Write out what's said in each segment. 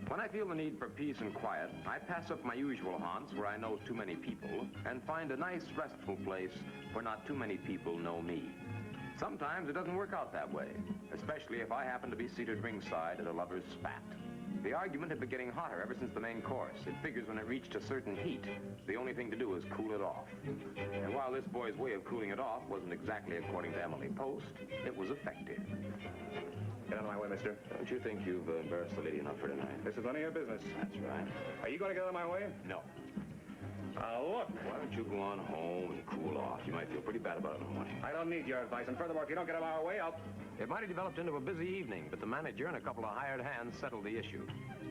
When I feel the need for peace and quiet, I pass up my usual haunts where I know too many people and find a nice, restful place where not too many people know me. Sometimes it doesn't work out that way, especially if I happen to be seated ringside at a lover's spat. The argument had been getting hotter ever since the main course. It figures when it reached a certain heat, the only thing to do is cool it off. And while this boy's way of cooling it off wasn't exactly according to Emily Post, it was effective. Get out of my way, mister. Don't you think you've embarrassed the lady enough for tonight? This is none of your business. That's right. Are you going to get out of my way? No. Look. Why don't you go on home and cool off? You might feel pretty bad about it in the morning. I don't need your advice. And furthermore, if you don't get out of our way, I'll... It might have developed into a busy evening, but the manager and a couple of hired hands settled the issue.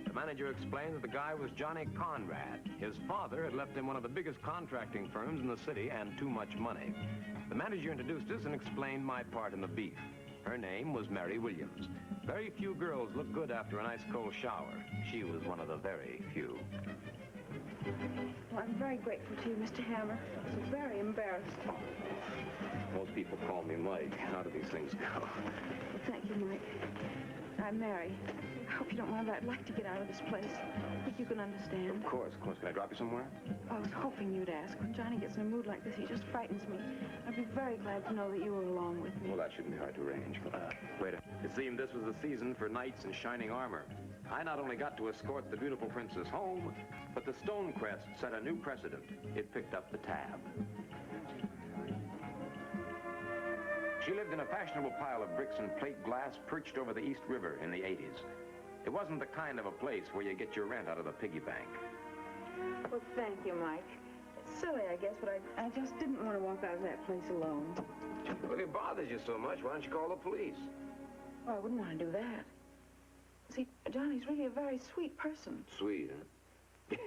The manager explained that the guy was Johnny Conrad. His father had left him one of the biggest contracting firms in the city and too much money. The manager introduced us and explained my part in the beef. Her name was Mary Williams. Very few girls look good after a nice cold shower. She was one of the very few. Well, I'm very grateful to you, Mr. Hammer. I was very embarrassed. Most people call me Mike. How do these things go? Well, thank you, Mike. I'm Mary. I hope you don't mind, but I'd like to get out of this place. I think you can understand. Of course. Can I drop you somewhere? I was hoping you'd ask. When Johnny gets in a mood like this, he just frightens me. I'd be very glad to know that you were along with me. Well, that shouldn't be hard to arrange. Wait a minute. It seemed this was the season for knights in shining armor. I not only got to escort the beautiful princess home, but the Stonecrest set a new precedent. It picked up the tab. She lived in a fashionable pile of bricks and plate glass perched over the East River in the 80s. It wasn't the kind of a place where you get your rent out of the piggy bank. Well, thank you, Mike. It's silly, I guess, but I just didn't want to walk out of that place alone. Well, if it bothers you so much, why don't you call the police? Oh, I wouldn't want to do that. See, Johnny's really a very sweet person. Sweet, huh?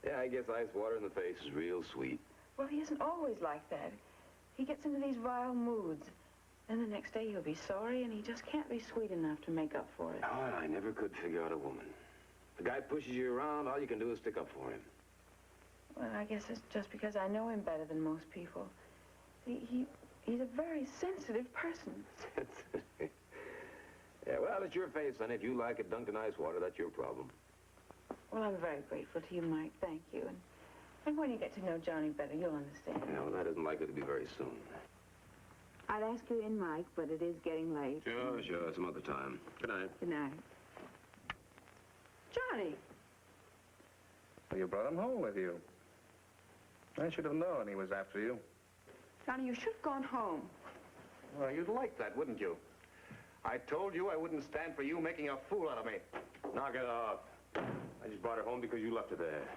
Yeah, I guess ice water in the face is real sweet. Well, he isn't always like that. He gets into these vile moods. Then the next day he'll be sorry, and he just can't be sweet enough to make up for it. Oh, I never could figure out a woman. The guy pushes you around, all you can do is stick up for him. Well, I guess it's just because I know him better than most people. He's a very sensitive person. Sensitive? Yeah, well, it's your face, son. If you like it dunked in ice water, that's your problem. Well, I'm very grateful to you, Mike. Thank you. And when you get to know Johnny better, you'll understand. Yeah, well, that isn't likely to be very soon. I'd ask you in, Mike, but it is getting late. Sure. Some other time. Good night. Good night. Johnny! Well, you brought him home with you. I should have known he was after you. Johnny, you should have gone home. Well, you'd like that, wouldn't you? I told you I wouldn't stand for you making a fool out of me. Knock it off. I just brought her home because you left her there.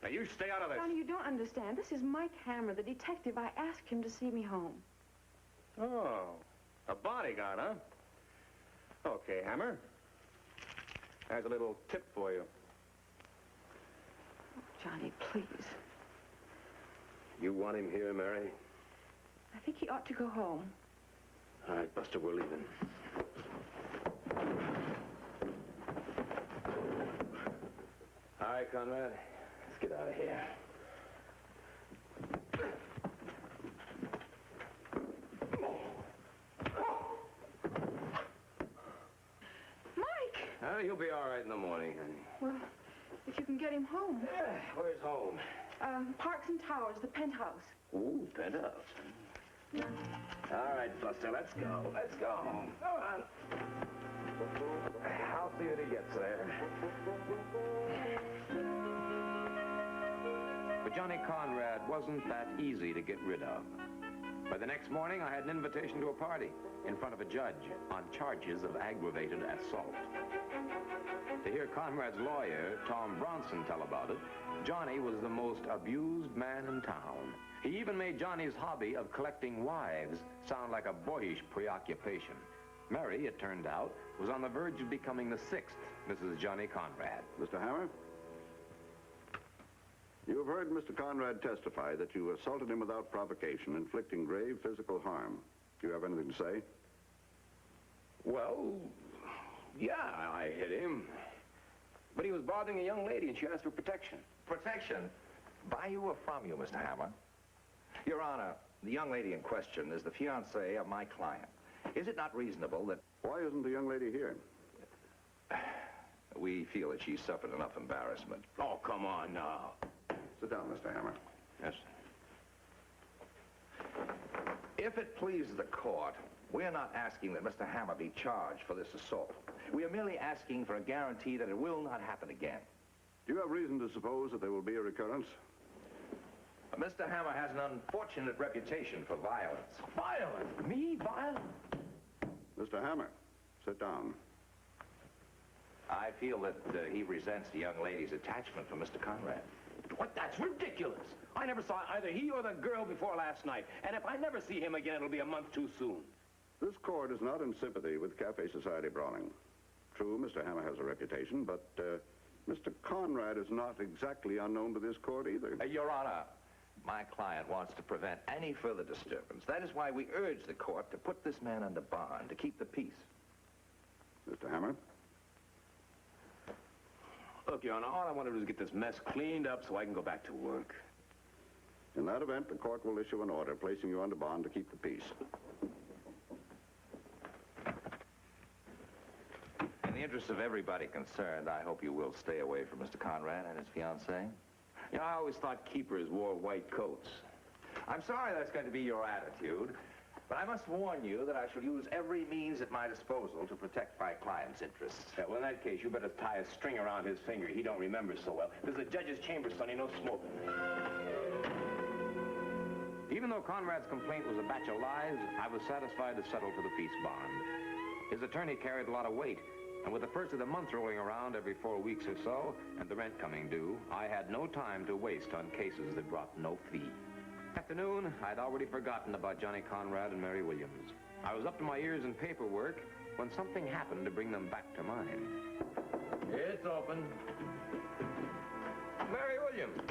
Now, you stay out of this. Johnny, you don't understand. This is Mike Hammer, the detective. I asked him to see me home. Oh, a bodyguard, huh? Okay, Hammer. There's a little tip for you. Oh, Johnny, please. You want him here, Mary? I think he ought to go home. All right, Buster, we're leaving. All right, Conrad. Let's get out of here. Mike! You'll be all right in the morning, honey. Well, if you can get him home. Where's home? Parks and Towers, the penthouse. Ooh, penthouse. All right, Buster, let's go. Let's go home. Come on. I'll see that he gets there. But Johnny Conrad wasn't that easy to get rid of. By the next morning, I had an invitation to a party in front of a judge on charges of aggravated assault. To hear Conrad's lawyer, Tom Bronson, tell about it, Johnny was the most abused man in town. He even made Johnny's hobby of collecting wives sound like a boyish preoccupation. Mary, it turned out, was on the verge of becoming the sixth Mrs. Johnny Conrad. Mr. Hammer? You have heard Mr. Conrad testify that you assaulted him without provocation, inflicting grave physical harm. Do you have anything to say? Well, yeah, I hit him. But he was bothering a young lady, and she asked for protection. Protection? By you or from you, Mr. Hammer? Your Honor, the young lady in question is the fiancée of my client. Is it not reasonable that... Why isn't the young lady here? We feel that she's suffered enough embarrassment. Oh, come on now. Sit down, Mr. Hammer. Yes. If it pleases the court, we're not asking that Mr. Hammer be charged for this assault. We are merely asking for a guarantee that it will not happen again. Do you have reason to suppose that there will be a recurrence? Mr. Hammer has an unfortunate reputation for violence. Violent? Me? Violent? Mr. Hammer, sit down. I feel that he resents the young lady's attachment for Mr. Conrad. What? That's ridiculous. I never saw either he or the girl before last night. And if I never see him again, it'll be a month too soon. This court is not in sympathy with Cafe Society Browning. True, Mr. Hammer has a reputation, but Mr. Conrad is not exactly unknown to this court either. Your Honor, my client wants to prevent any further disturbance. That is why we urge the court to put this man under bond, to keep the peace. Mr. Hammer? Look, Your Honor, all I want to do is get this mess cleaned up so I can go back to work. In that event, the court will issue an order placing you under bond to keep the peace. In the interest of everybody concerned, I hope you will stay away from Mr. Conrad and his fiancée. You know, I always thought keepers wore white coats. I'm sorry that's going to be your attitude, but I must warn you that I shall use every means at my disposal to protect my client's interests. Yeah, well, in that case, you better tie a string around his finger. He don't remember so well. This is the judge's chamber, Sonny. No smoking. Even though Conrad's complaint was a batch of lies, I was satisfied to settle for the peace bond. His attorney carried a lot of weight, and with the first of the month rolling around every 4 weeks or so, and the rent coming due, I had no time to waste on cases that brought no fee. Afternoon, I'd already forgotten about Johnny Conrad and Mary Williams. I was up to my ears in paperwork when something happened to bring them back to mind. It's open. Mary Williams!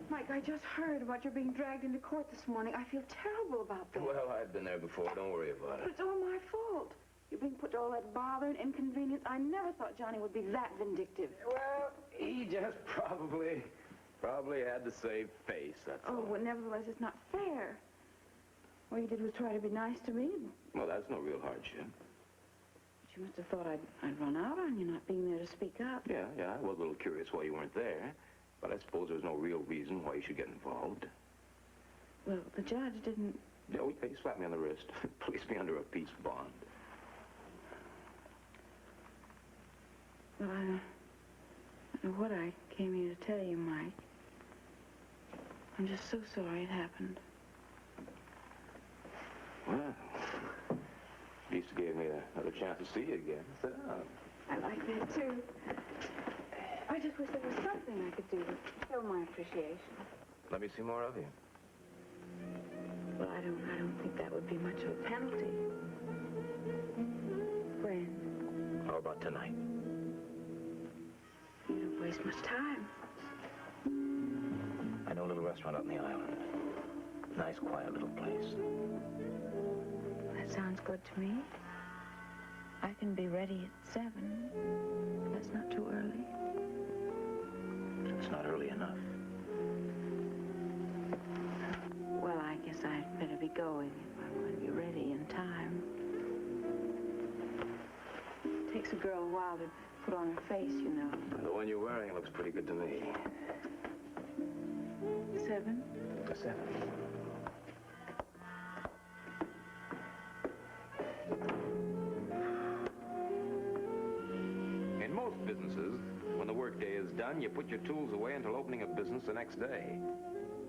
Mike, I just heard about your being dragged into court this morning. I feel terrible about that. Well, I've been there before. Don't worry about But it. it's all my fault. You're being put to all that bother and inconvenience. I never thought Johnny would be that vindictive. Well, he just probably had to save face, that's all. Oh, well, nevertheless, it's not fair. All you did was try to be nice to me. Well, that's no real hardship. But you must have thought I'd run out on you not being there to speak up. Yeah, I was a little curious why you weren't there. But I suppose there's no real reason why you should get involved. Well, the judge didn't... Yeah, he slapped me on the wrist. Placed me under a peace bond. Well, I don't know what I came here to tell you, Mike. I'm just so sorry it happened. Well, at least it gave me another chance to see you again. Sit down. I like that, too. I just wish there was something I could do to show my appreciation. Let me see more of you. Well, I don't think that would be much of a penalty. When? How about tonight? You don't waste much time. I know a little restaurant out on the island. Nice, quiet little place. That sounds good to me. I can be ready at 7. That's not too early. It's not early enough. Well, I guess I'd better be going if I'm going to be ready in time. It takes a girl a while to put on her face, you know. The one you're wearing looks pretty good to me. 7? 7. In most businesses, when the workday is done, you put your tools away until opening of business the next day.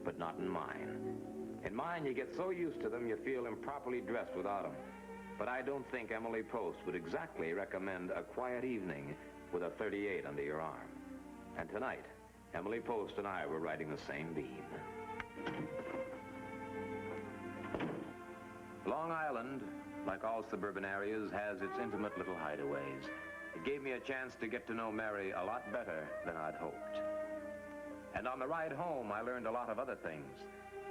But not in mine. In mine, you get so used to them, you feel improperly dressed without them. But I don't think Emily Post would exactly recommend a quiet evening with a 38 under your arm. And tonight, Emily Post and I were riding the same beam. Long Island, like all suburban areas, has its intimate little hideaways. It gave me a chance to get to know Mary a lot better than I'd hoped. And on the ride home, I learned a lot of other things.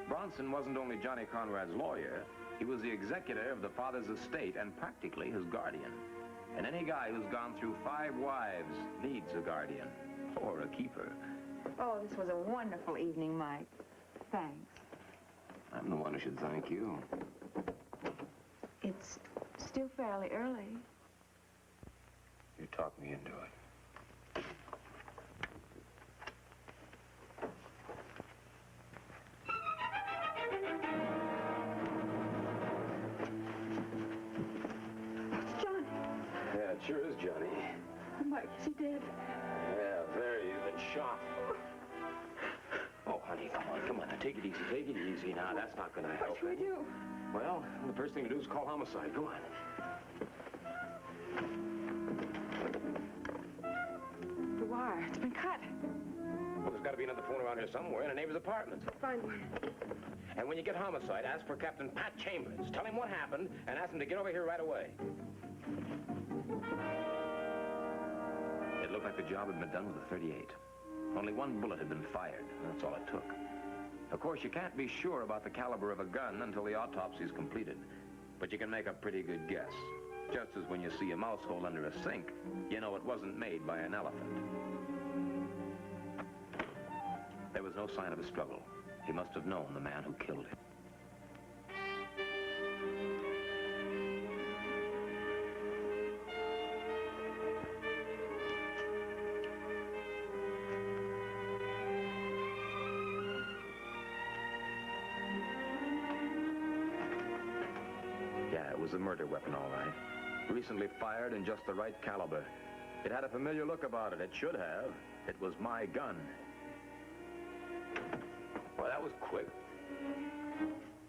Bronson wasn't only Johnny Conrad's lawyer, he was the executor of the father's estate and practically his guardian. And any guy who's gone through 5 wives needs a guardian, or a keeper. Oh, this was a wonderful evening, Mike. Thanks. I'm the one who should thank you. It's still fairly early. You talked me into it. Mike, is he dead? Yeah, there he's been shot. Oh, honey, come on. Now, take it easy. Now, that's not going to help. What should we do? Well, the first thing to do is call homicide. Go on. The wire, it's been cut. Well, there's got to be another phone around here somewhere in a neighbor's apartment. Find one. And when you get homicide, ask for Captain Pat Chambers. Tell him what happened and ask him to get over here right away. It looked like the job had been done with a .38. Only one bullet had been fired. That's all it took. Of course, you can't be sure about the caliber of a gun until the autopsy is completed. But you can make a pretty good guess. Just as when you see a mouse hole under a sink, you know it wasn't made by an elephant. There was no sign of a struggle. He must have known the man who killed him. Yeah, it was a murder weapon, all right. Recently fired in just the right caliber. It had a familiar look about it. It should have. It was my gun. Well, that was quick.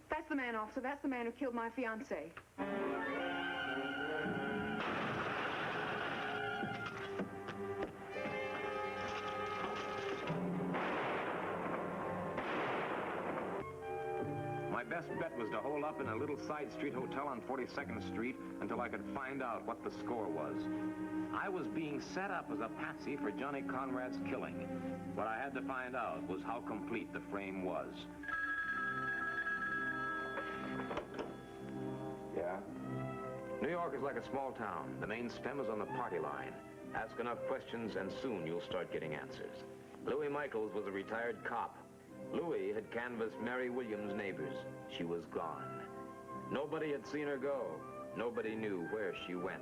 That's the man, officer. That's the man who killed my fiancée. My best bet was to hole up in a little side street hotel on 42nd Street until I could find out what the score was. I was being set up as a patsy for Johnny Conrad's killing. What I had to find out was how complete the frame was. Yeah? New York is like a small town. The main stem is on the party line. Ask enough questions and soon you'll start getting answers. Louis Michaels was a retired cop. Louis had canvassed Mary Williams' neighbors. She was gone. Nobody had seen her go. Nobody knew where she went.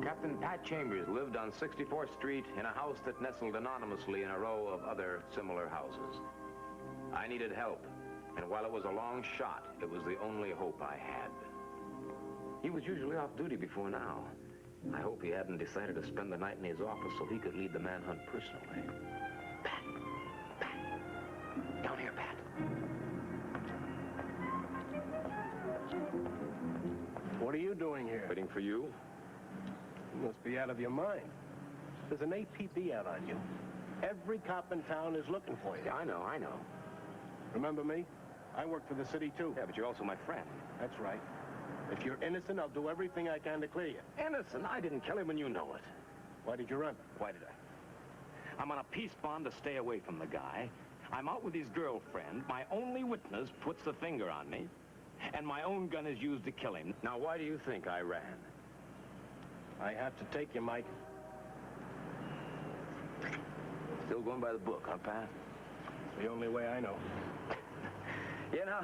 Captain Pat Chambers lived on 64th Street in a house that nestled anonymously in a row of other similar houses. I needed help, and while it was a long shot, it was the only hope I had. He was usually off duty before now. I hope he hadn't decided to spend the night in his office so he could lead the manhunt personally. Pat! Pat! Down here, Pat. What are you doing here? Waiting for you. You must be out of your mind. There's an APB out on you. Every cop in town is looking for you. Yeah, I know. Remember me? I work for the city, too. Yeah, but you're also my friend. That's right. If you're innocent, I'll do everything I can to clear you. Innocent? I didn't kill him and you know it. Why did you run? Why did I? I'm on a peace bond to stay away from the guy. I'm out with his girlfriend. My only witness puts the finger on me. And my own gun is used to kill him. Now, why do you think I ran? I have to take you, Mike. Still going by the book, huh, Pat? It's the only way I know. You know,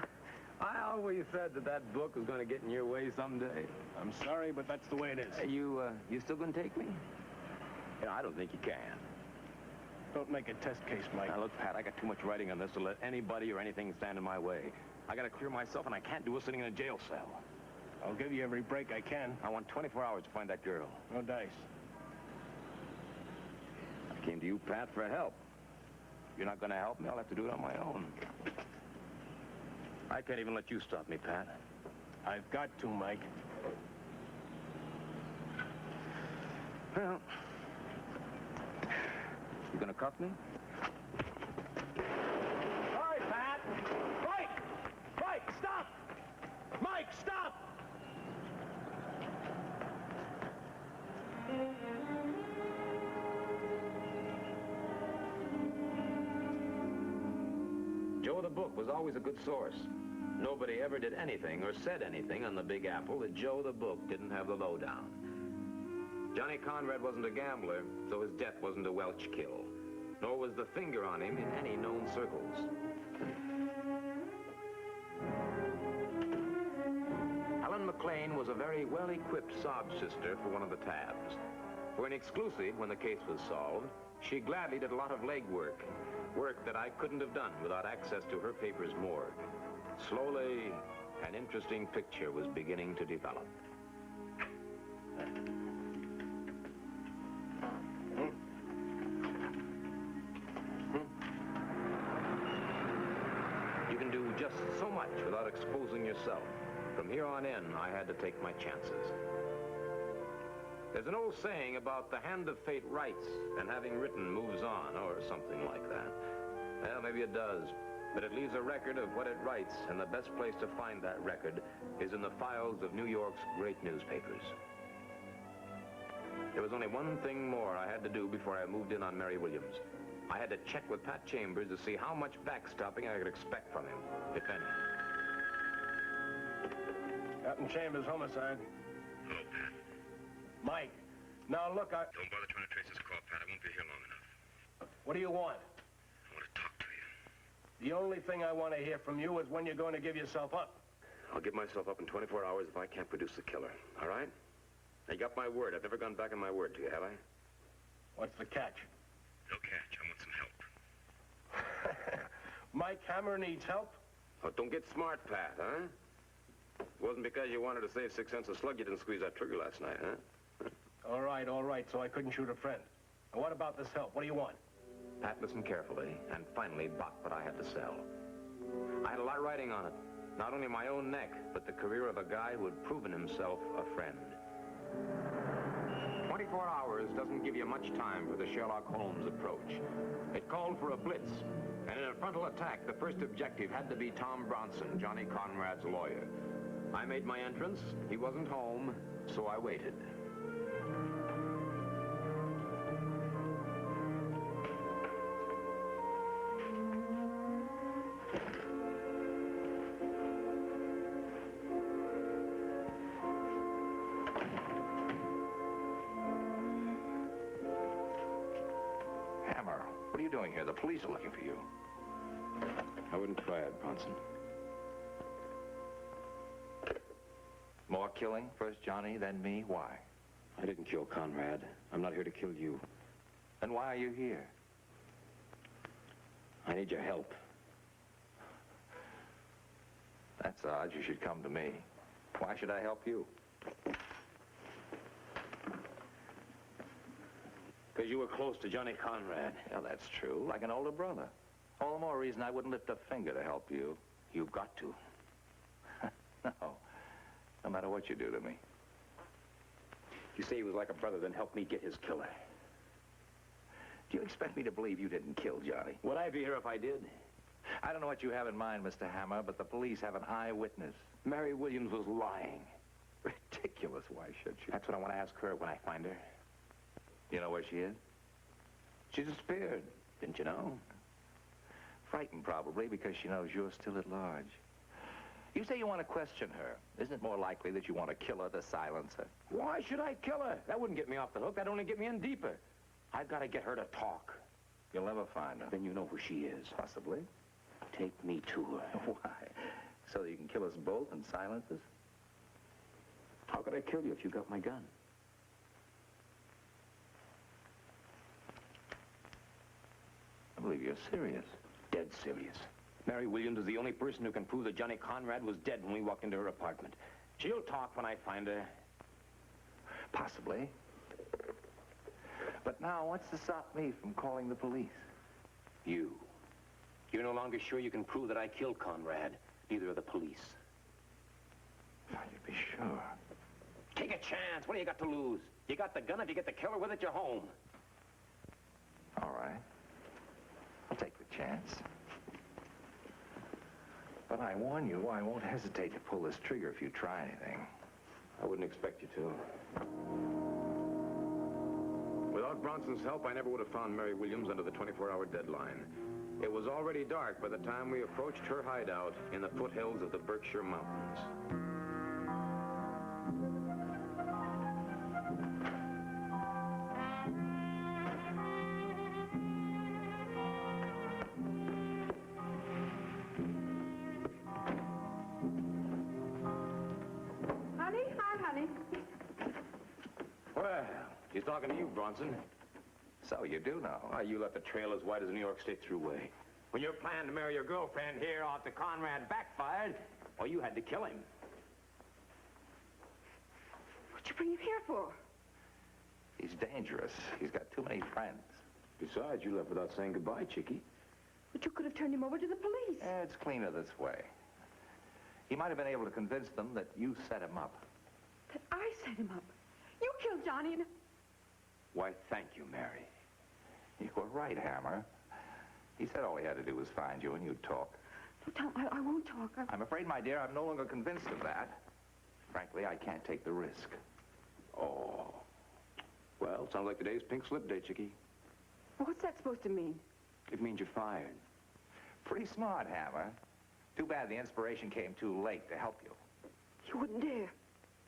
I always said that book was going to get in your way someday. I'm sorry, but that's the way it is. You still going to take me? You know, I don't think you can. Don't make a test case, Mike. Now, look, Pat, I got too much writing on this to let anybody or anything stand in my way. I got to clear myself, and I can't do it sitting in a jail cell. I'll give you every break I can. I want 24 hours to find that girl. No dice. I came to you, Pat, for help. If you're not going to help me, I'll have to do it on my own. I can't even let you stop me, Pat. I've got to, Mike. Well, you going to cuff me? All right, Pat. Mike, stop! Mike, stop! Joe the Book was always a good source. Nobody ever did anything or said anything on the Big Apple that Joe the Book didn't have the lowdown. Johnny Conrad wasn't a gambler, so his death wasn't a Welch kill. Nor was the finger on him in any known circles. Helen McLean was a very well-equipped sob sister for one of the tabs. For an exclusive, when the case was solved, she gladly did a lot of legwork. Work that I couldn't have done without access to her paper's morgue. Slowly an interesting picture was beginning to develop. You can do just so much without exposing yourself. From here on in, I had to take my chances. There's an old saying about the hand of fate writes, and having written moves on, or something like that. Well, maybe it does, but it leaves a record of what it writes, and the best place to find that record is in the files of New York's great newspapers. There was only one thing more I had to do before I moved in on Mary Williams. I had to check with Pat Chambers to see how much backstopping I could expect from him, if any. Captain Chambers, homicide. Hello, Pat. Mike, now look, Don't bother trying to trace this call, Pat. I won't be here long enough. What do you want? I want to talk to you. The only thing I want to hear from you is when you're going to give yourself up. I'll give myself up in 24 hours if I can't produce the killer, all right? Now, you got my word. I've never gone back on my word to you, have I? What's the catch? No catch. I want some help. Mike Hammer needs help? Oh, don't get smart, Pat, huh? It wasn't because you wanted to save 6 cents a slug you didn't squeeze that trigger last night, huh? All right, so I couldn't shoot a friend. Now, what about this help? What do you want? Pat listened carefully and finally bought what I had to sell. I had a lot riding on it. Not only my own neck, but the career of a guy who had proven himself a friend. 24 hours doesn't give you much time for the Sherlock Holmes approach. It called for a blitz, and in a frontal attack, the first objective had to be Tom Bronson, Johnny Conrad's lawyer. I made my entrance. He wasn't home, so I waited. Hammer, what are you doing here? The police are looking for you. I wouldn't try it, Bronson. More killing? First Johnny, then me? Why? I didn't kill Conrad. I'm not here to kill you. Then why are you here? I need your help. That's odd. You should come to me. Why should I help you? Because you were close to Johnny Conrad. Yeah, that's true. Like an older brother. All the more reason I wouldn't lift a finger to help you. You've got to. No. No matter what you do to me. You say he was like a brother, then help me get his killer. Do you expect me to believe you didn't kill Johnny? Would I be here if I did? I don't know what you have in mind, Mr. Hammer, but the police have an eyewitness. Mary Williams was lying. Ridiculous. Why should she? That's what I want to ask her when I find her. You know where she is? She disappeared. Didn't you know? Frightened, probably, because she knows you're still at large. You say you want to question her. Isn't it more likely that you want to kill her to silence her? Why should I kill her? That wouldn't get me off the hook. That'd only get me in deeper. I've got to get her to talk. You'll never find her. Then you know who she is. Possibly. Take me to her. Why? So that you can kill us both and silence us? How could I kill you if you got my gun? I believe you're serious. Dead serious. Mary Williams is the only person who can prove that Johnny Conrad was dead when we walked into her apartment. She'll talk when I find her. Possibly. But now, what's to stop me from calling the police? You. You're no longer sure you can prove that I killed Conrad. Neither are the police. How can you be sure? Take a chance. What do you got to lose? You got the gun. If you get the killer with it, you're home. All right. I'll take the chance. But I warn you, I won't hesitate to pull this trigger if you try anything. I wouldn't expect you to. Without Bronson's help, I never would have found Mary Williams under the 24-hour deadline. It was already dark by the time we approached her hideout in the foothills of the Berkshire Mountains. Well, she's talking to you, Bronson. So you do know. Why, you left a trail as wide as the New York State Thruway. When your plan to marry your girlfriend here off to Conrad backfired, Or you had to kill him. What'd you bring him here for? He's dangerous. He's got too many friends. Besides, you left without saying goodbye, Chickie. But you could have turned him over to the police. It's cleaner this way. He might have been able to convince them that you set him up. That I set him up. You killed Johnny and... Why, thank you, Mary. You were right, Hammer. He said all he had to do was find you and you'd talk. No, Tom, I won't talk. I'm afraid, my dear, I'm no longer convinced of that. Frankly, I can't take the risk. Oh. Well, sounds like today's pink slip day, Chickie. What's that supposed to mean? It means you're fired. Pretty smart, Hammer. Too bad the inspiration came too late to help you. You wouldn't dare.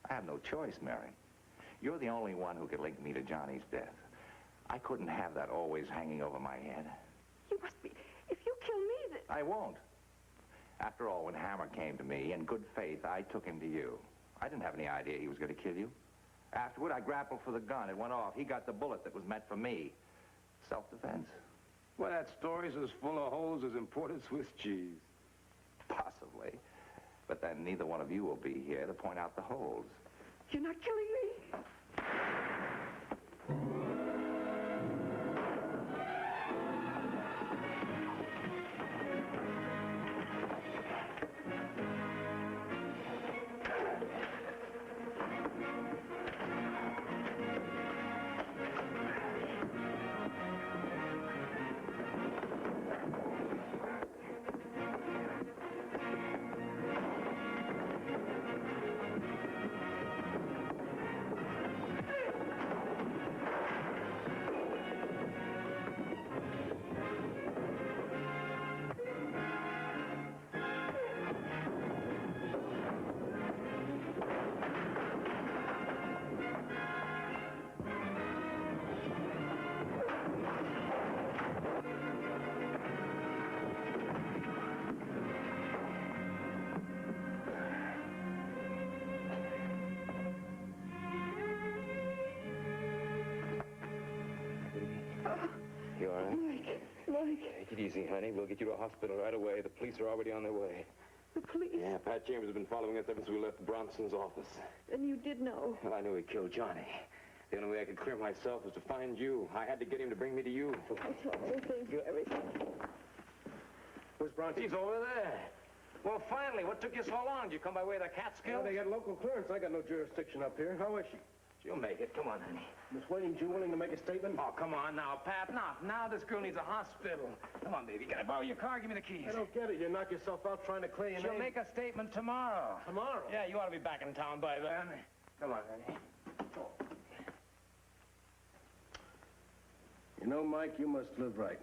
I have no choice, Mary. You're the only one who could link me to Johnny's death. I couldn't have that always hanging over my head. You must be... If you kill me, then... I won't. After all, when Hammer came to me, in good faith, I took him to you. I didn't have any idea he was going to kill you. Afterward, I grappled for the gun. It went off. He got the bullet that was meant for me. Self-defense. Well, that story's as full of holes as imported Swiss cheese. Possibly. But then neither one of you will be here to point out the holes. You're not killing me? You all right? Mike. Take it easy, honey. We'll get you to a hospital right away. The police are already on their way. The police? Yeah, Pat Chambers has been following us ever since we left Bronson's office. Then you did know. Well, I knew he killed Johnny. The only way I could clear myself was to find you. I had to get him to bring me to you. I told you, thank you, everything. Where's Bronte? He's over there. Well, finally, what took you so long? Did you come by way of the Catskills? Well, they got local clearance. I got no jurisdiction up here. How is she? She'll make it. Come on, honey. Miss Williams, you willing to make a statement? Oh, come on now, Pat. Now this girl needs a hospital. Come on, baby. Can I borrow your car? Give me the keys. I don't get it. You knock yourself out trying to clear your She'll name. make a statement tomorrow. Tomorrow? Yeah, you ought to be back in town by then. Come on, honey. You know, Mike, you must live right.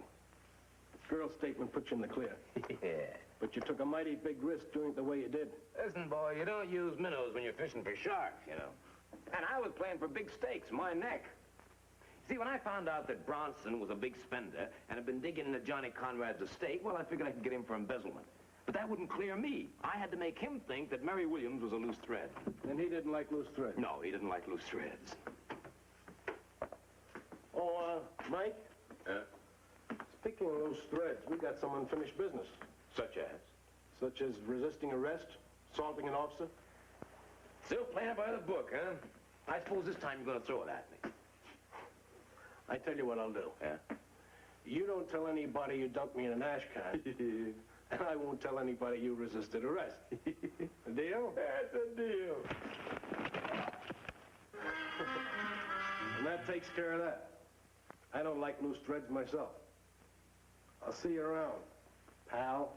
Girl's statement puts you in the clear. Yeah. But you took a mighty big risk doing it the way you did. Listen, boy, you don't use minnows when you're fishing for sharks, you know. And I was playing for big stakes, my neck. See, when I found out that Bronson was a big spender and had been digging into Johnny Conrad's estate, well, I figured I could get him for embezzlement. But that wouldn't clear me. I had to make him think that Mary Williams was a loose thread. And he didn't like loose threads. No, he didn't like loose threads. Oh, Mike? Speaking of loose threads, we got some unfinished business. Such as? Such as resisting arrest, assaulting an officer. Still playing by the book, huh? I suppose this time you're going to throw it at me. I tell you what I'll do. Yeah? You don't tell anybody you dumped me in an ash can. And I won't tell anybody you resisted arrest. A deal? That's a deal. And that takes care of that. I don't like loose threads myself. I'll see you around, pal.